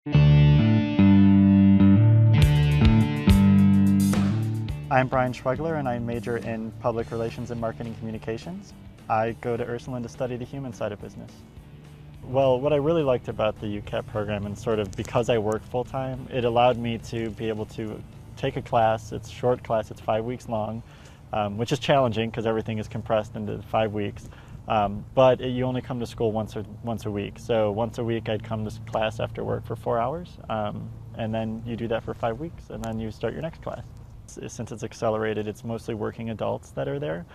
I'm Brian Schwegler and I major in Public Relations and Marketing Communications. I go to Ursuline to study the human side of business. Well, what I really liked about the UCAP program and sort of because I work full-time, it allowed me to be able to take a class. It's a short class, it's 5 weeks long, which is challenging because everything is compressed into 5 weeks. You only come to school once a week. So once a week I'd come to class after work for 4 hours, and then you do that for 5 weeks, and then you start your next class. Since it's accelerated, it's mostly working adults that are there.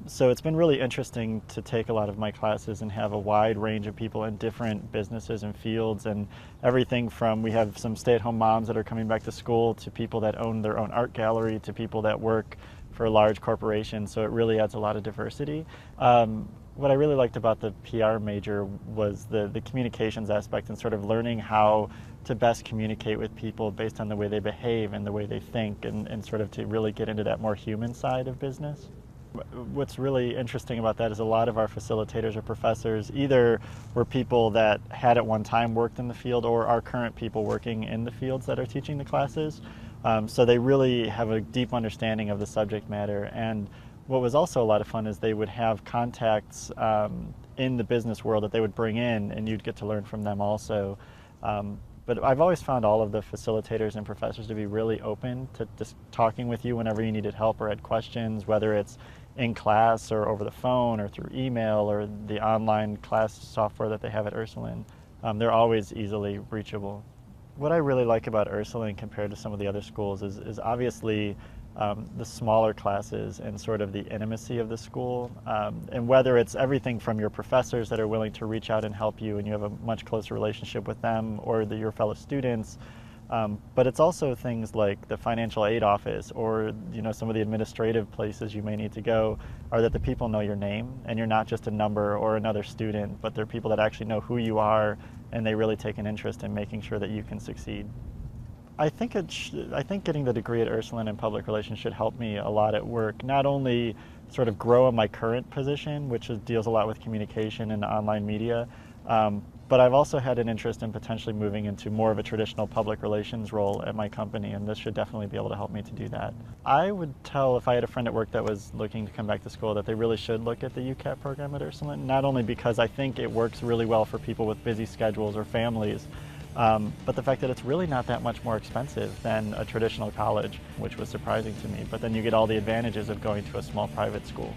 So it's been really interesting to take a lot of my classes and have a wide range of people in different businesses and fields, and everything from, we have some stay-at-home moms that are coming back to school, to people that own their own art gallery, to people that work for large corporations. So it really adds a lot of diversity. What I really liked about the PR major was the communications aspect and sort of learning how to best communicate with people based on the way they behave and the way they think, and sort of to really get into that more human side of business. What's really interesting about that is a lot of our facilitators or professors either were people that had at one time worked in the field or are current people working in the fields that are teaching the classes. So they really have a deep understanding of the subject matter. And what was also a lot of fun is they would have contacts in the business world that they would bring in, and you'd get to learn from them also. But I've always found all of the facilitators and professors to be really open to just talking with you whenever you needed help or had questions, whether it's in class or over the phone or through email or the online class software that they have at Ursuline. They're always easily reachable. What I really like about Ursuline compared to some of the other schools is obviously the smaller classes and sort of the intimacy of the school, and whether it's everything from your professors that are willing to reach out and help you and you have a much closer relationship with them, or your fellow students, but it's also things like the financial aid office or some of the administrative places you may need to go, are that the people know your name and you're not just a number or another student, but they're people that actually know who you are, and they really take an interest in making sure that you can succeed. I think getting the degree at Ursuline in public relations should help me a lot at work, not only sort of grow in my current position, which deals a lot with communication and online media, but I've also had an interest in potentially moving into more of a traditional public relations role at my company, and this should definitely be able to help me to do that. I would tell, if I had a friend at work that was looking to come back to school, that they really should look at the UCAP program at Ursuline, not only because I think it works really well for people with busy schedules or families, but the fact that it's really not that much more expensive than a traditional college, which was surprising to me. But then you get all the advantages of going to a small private school.